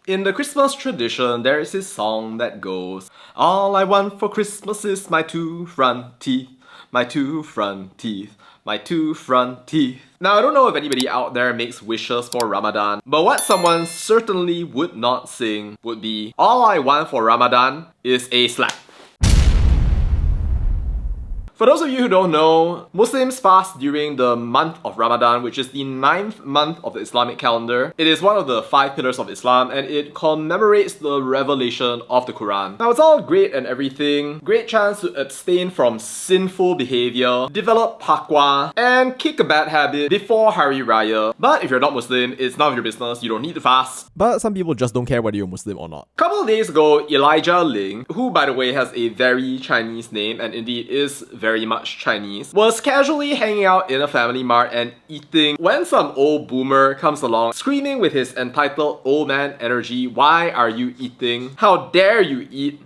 In the Christmas tradition, there is this song that goes, all I want for Christmas is my two front teeth, my two front teeth, my two front teeth. Now, I don't know if anybody out there makes wishes for Ramadan, but what someone certainly would not sing would be, all I want for Ramadan is a slap. For those of you who don't know, Muslims fast during the month of Ramadan, which is the 9th month of the Islamic calendar. It is one of the 5 pillars of Islam and it commemorates the revelation of the Quran. Now, it's all great and everything. Great chance to abstain from sinful behavior, develop taqwa, and kick a bad habit before Hari Raya. But if you're not Muslim, it's none of your business. You don't need to fast. But some people just don't care whether you're Muslim or not. A couple of days ago, Elijah Ling, who by the way has a very Chinese name and indeed is very much Chinese, was casually hanging out in a family mart and eating when some old boomer comes along screaming with his entitled old man energy, "Why are you eating? How dare you eat?"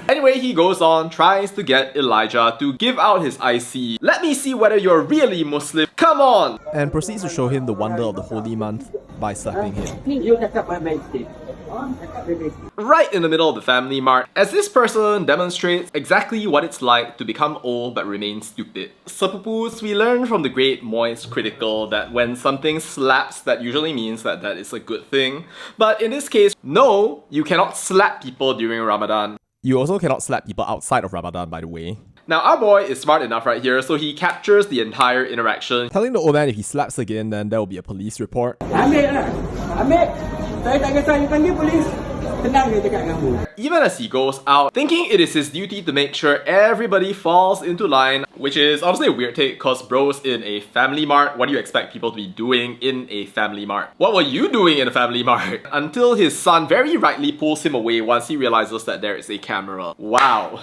Anyway, he goes on, tries to get Elijah to give out his IC. Let me see whether you're really Muslim. Come on! And proceeds to show him the wonder of the holy month by slapping him. Right in the middle of the family mart, as this person demonstrates exactly what it's like to become old but remain stupid. Sepupus, we learn from the great Moist Critical that when something slaps, that usually means that that is a good thing. But in this case, no, you cannot slap people during Ramadan. You also cannot slap people outside of Ramadan, by the way. Now, our boy is smart enough right here, so he captures the entire interaction. Telling the old man if he slaps again, then there will be a police report. Even as he goes out, thinking it is his duty to make sure everybody falls into line, which is honestly a weird take cause bro's in a family mart. What do you expect people to be doing in a family mart? What were you doing in a family mart? Until his son very rightly pulls him away once he realizes that there is a camera. Wow.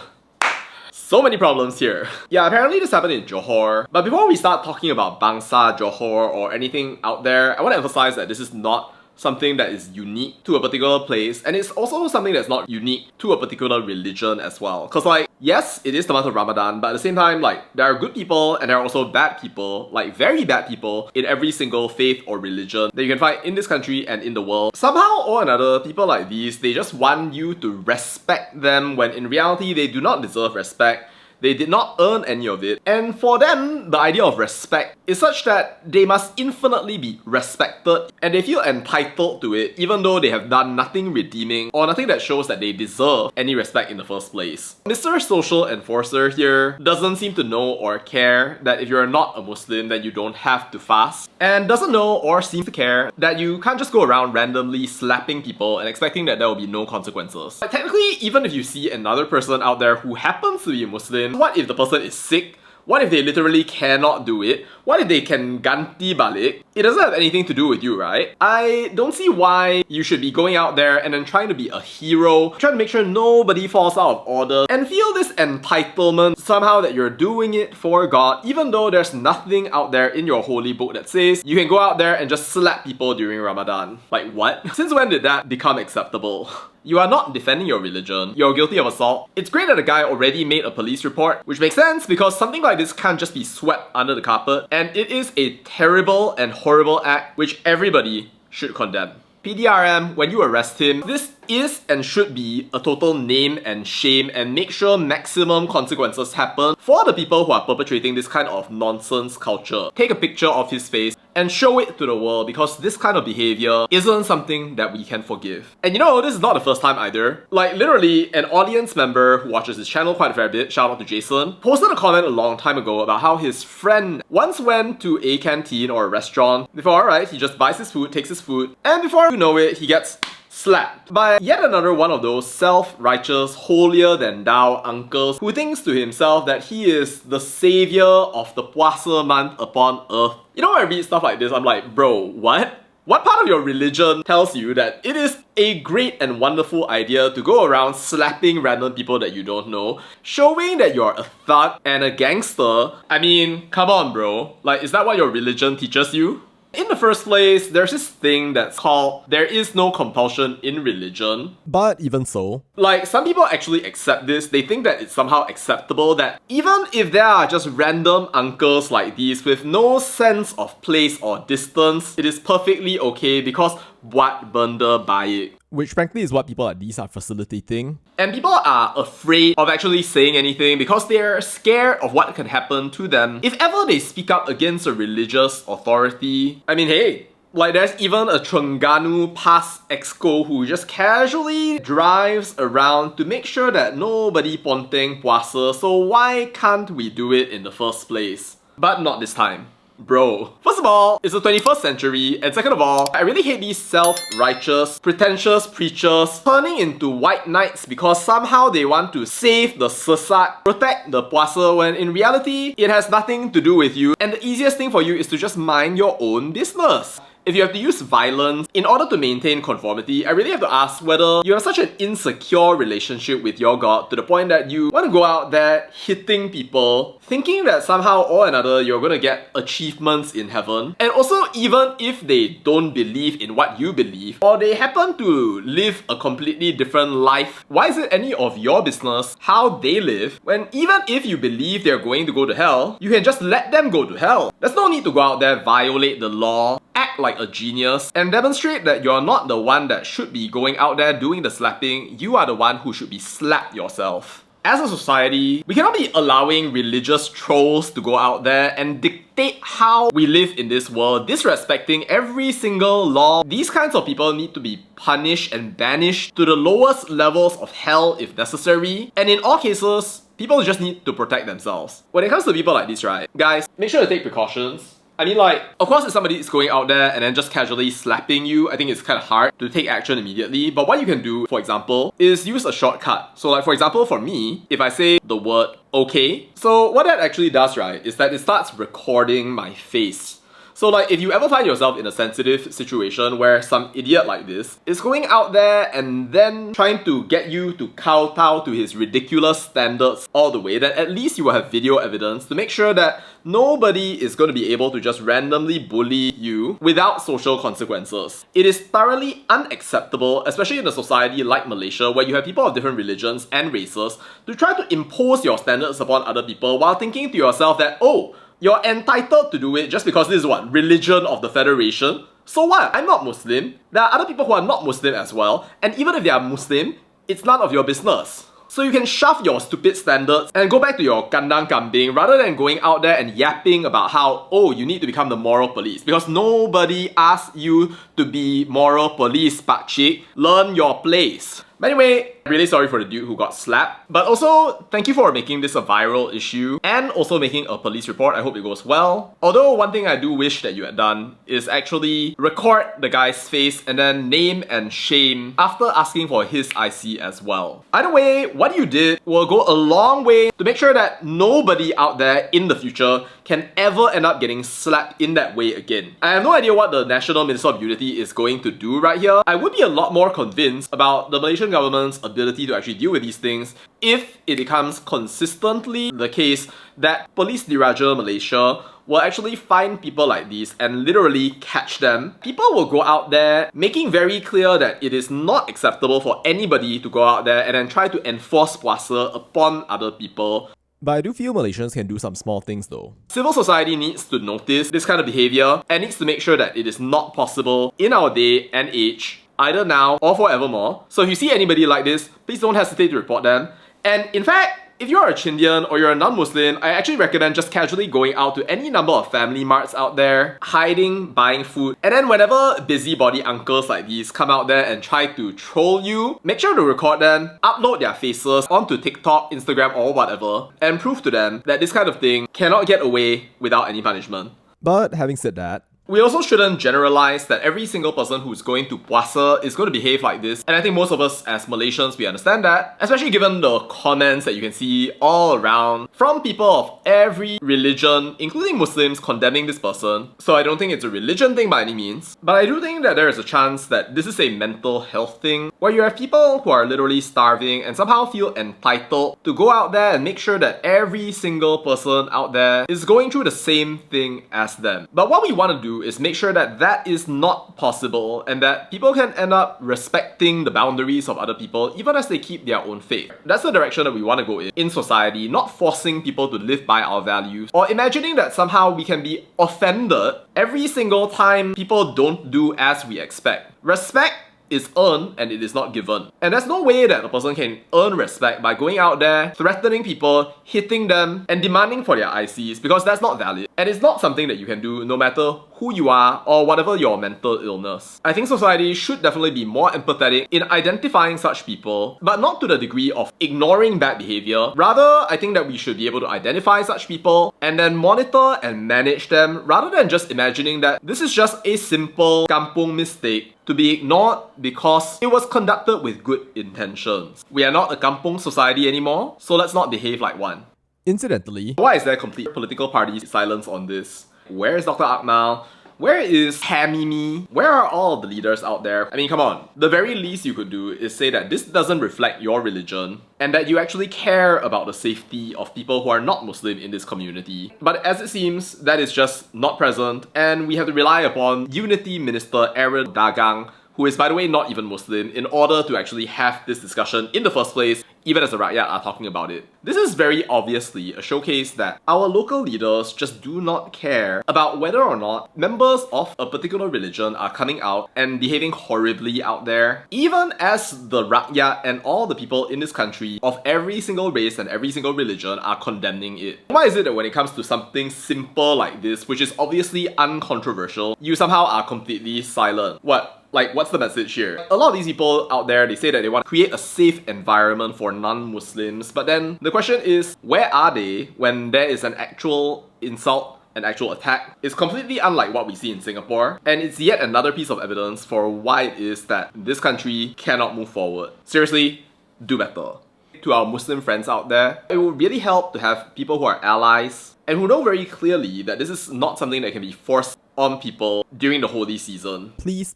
So many problems here. Yeah, apparently this happened in Johor. But before we start talking about Bangsa, Johor, or anything out there, I want to emphasize that this is not something that is unique to a particular place, and it's also something that's not unique to a particular religion as well. Cause like, yes, it is the month of Ramadan, but at the same time, like, there are good people and there are also bad people, like very bad people, in every single faith or religion that you can find in this country and in the world. Somehow or another, people like these, they just want you to respect them when in reality, they do not deserve respect. They did not earn any of it. And for them, the idea of respect is such that they must infinitely be respected and they feel entitled to it even though they have done nothing redeeming or nothing that shows that they deserve any respect in the first place. Mr. Social Enforcer here doesn't seem to know or care that if you're not a Muslim then you don't have to fast, and doesn't know or seem to care that you can't just go around randomly slapping people and expecting that there will be no consequences. Like, technically, even if you see another person out there who happens to be a Muslim, what if the person is sick? What if they literally cannot do it? What if they can ganti balik? It doesn't have anything to do with you, right? I don't see why you should be going out there and then trying to be a hero, trying to make sure nobody falls out of order, and feel this entitlement somehow that you're doing it for God, even though there's nothing out there in your holy book that says you can go out there and just slap people during Ramadan. Like, what? Since when did that become acceptable? You are not defending your religion, you're guilty of assault. It's great that the guy already made a police report, which makes sense because something like this can't just be swept under the carpet, and it is a terrible and horrible act which everybody should condemn. PDRM, when you arrest him, this is and should be a total name and shame, and make sure maximum consequences happen for the people who are perpetrating this kind of nonsense culture. Take a picture of his face and show it to the world because this kind of behavior isn't something that we can forgive. And you know, this is not the first time either. Like literally, an audience member who watches this channel quite a fair bit, shout out to Jason, posted a comment a long time ago about how his friend once went to a canteen or a restaurant. Before, alright, he just buys his food, takes his food, and before you know it, he gets slapped by yet another one of those self-righteous, holier-than-thou uncles who thinks to himself that he is the savior of the Puasa month upon earth. You know, when I read stuff like this, I'm like, bro, what? What part of your religion tells you that it is a great and wonderful idea to go around slapping random people that you don't know, showing that you're a thug and a gangster? I mean, come on, bro. Like, is that what your religion teaches you? In the first place, there's this thing that's called there is no compulsion in religion. But even so, Like, some people actually accept this. They think that it's somehow acceptable that even if there are just random uncles like these with no sense of place or distance, it is perfectly okay because buat benda baik. which frankly is what people like these are facilitating. And people are afraid of actually saying anything because they're scared of what can happen to them if ever they speak up against a religious authority. I mean, hey, like there's even a Terengganu past exco who just casually drives around to make sure that nobody ponteng puasa, so why can't we do it in the first place? But not this time. Bro, first of all, it's the 21st century, and second of all, I really hate these self-righteous, pretentious preachers turning into white knights because somehow they want to save the sesat, protect the puasa, when in reality, it has nothing to do with you, and the easiest thing for you is to just mind your own business. If you have to use violence in order to maintain conformity, I really have to ask whether you have such an insecure relationship with your God to the point that you want to go out there hitting people, thinking that somehow or another you're going to get achievements in heaven. And also, even if they don't believe in what you believe, or they happen to live a completely different life, why is it any of your business how they live when even if you believe they're going to go to hell, you can just let them go to hell? There's no need to go out there, violate the law, act like a genius, and demonstrate that you're not the one that should be going out there doing the slapping. You are the one who should be slapped yourself. As a society, we cannot be allowing religious trolls to go out there and dictate how we live in this world, disrespecting every single law. These kinds of people need to be punished and banished to the lowest levels of hell if necessary. And in all cases, people just need to protect themselves. When it comes to people like this, right, guys, make sure to take precautions. I mean, like, of course if somebody is going out there and then just casually slapping you, I think it's kind of hard to take action immediately. But what you can do, for example, is use a shortcut. So like, for example, for me, if I say the word okay, so what that actually does, right, is that it starts recording my face. So like, if you ever find yourself in a sensitive situation where some idiot like this is going out there and then trying to get you to kowtow to his ridiculous standards all the way, then at least you will have video evidence to make sure that nobody is going to be able to just randomly bully you without social consequences. It is thoroughly unacceptable, especially in a society like Malaysia, where you have people of different religions and races, to try to impose your standards upon other people while thinking to yourself that, oh, you're entitled to do it just because this is what? Religion of the Federation? So what? I'm not Muslim. There are other people who are not Muslim as well, and even if they are Muslim, it's none of your business. So you can shove your stupid standards and go back to your kandang kambing rather than going out there and yapping about how, oh, you need to become the moral police. Because nobody asked you to be moral police, pakcik. Learn your place. But anyway, really sorry for the dude who got slapped. But also, thank you for making this a viral issue and also making a police report. I hope it goes well. Although one thing I do wish that you had done is actually record the guy's face and then name and shame after asking for his IC as well. Either way, what you did will go a long way to make sure that nobody out there in the future can ever end up getting slapped in that way again. I have no idea what the National Minister of Unity is going to do right here. I would be a lot more convinced about the Malaysian government's ability to actually deal with these things if it becomes consistently the case that Police Diraja Malaysia will actually find people like these and literally catch them. People will go out there making very clear that it is not acceptable for anybody to go out there and then try to enforce puasa upon other people. But I do feel Malaysians can do some small things though. Civil society needs to notice this kind of behavior and needs to make sure that it is not possible in our day and age, either now or forevermore. So if you see anybody like this, please don't hesitate to report them. And in fact, if you're a Chindian or you're a non-Muslim, I actually recommend just casually going out to any number of family marts out there, hiding, buying food, and then whenever busybody uncles like these come out there and try to troll you, make sure to record them, upload their faces onto TikTok, Instagram, or whatever, and prove to them that this kind of thing cannot get away without any punishment. But having said that, we also shouldn't generalize that every single person who's going to puasa is going to behave like this. And I think most of us as Malaysians, we understand that, especially given the comments that you can see all around from people of every religion, including Muslims, condemning this person. So I don't think it's a religion thing by any means. But I do think that there is a chance that this is a mental health thing, where you have people who are literally starving and somehow feel entitled to go out there and make sure that every single person out there is going through the same thing as them. But what we want to do do is make sure that that is not possible and that people can end up respecting the boundaries of other people even as they keep their own faith. That's the direction that we want to go in society, not forcing people to live by our values or imagining that somehow we can be offended every single time people don't do as we expect. Respect is earned and it is not given. And there's no way that a person can earn respect by going out there, threatening people, hitting them, and demanding for their ICs, because that's not valid. And it's not something that you can do no matter who you are or whatever your mental illness. I think society should definitely be more empathetic in identifying such people, but not to the degree of ignoring bad behavior. Rather, I think that we should be able to identify such people and then monitor and manage them, rather than just imagining that this is just a simple kampung mistake to be ignored because it was conducted with good intentions. We are not a kampung society anymore, so let's not behave like one. Incidentally, Why is there complete political party silence on this? Where is Dr. Akmal? Where is Hamimi? Where are all the leaders out there? I mean, come on. The very least you could do is say that this doesn't reflect your religion and that you actually care about the safety of people who are not Muslim in this community. But as it seems, that is just not present, and we have to rely upon Unity Minister Aaron Dagang, who is, by the way, not even Muslim, in order to actually have this discussion in the first place, even as the Rakyat are talking about it. This is very obviously a showcase that our local leaders just do not care about whether or not members of a particular religion are coming out and behaving horribly out there, even as the Rakyat and all the people in this country of every single race and every single religion are condemning it. Why is it that when it comes to something simple like this, which is obviously uncontroversial, you somehow are completely silent? What? Like, what's the message here? A lot of these people out there, they say that they want to create a safe environment for non-Muslims, but then the question is, where are they when there is an actual insult, an actual attack? It's completely unlike what we see in Singapore, and it's yet another piece of evidence for why it is that this country cannot move forward. Seriously, do better. To our Muslim friends out there, it would really help to have people who are allies and who know very clearly that this is not something that can be forced on people during the holy season. please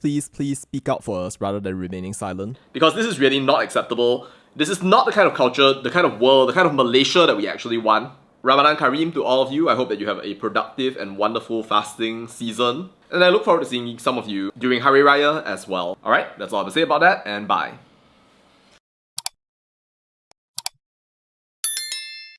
speak out for us rather than remaining silent. Because this is really not acceptable. This is not the kind of culture, the kind of world, the kind of Malaysia that we actually want. Ramadan Kareem to all of you. I hope that you have a productive and wonderful fasting season. And I look forward to seeing some of you during Hari Raya as well. Alright, that's all I have to say about that, and bye.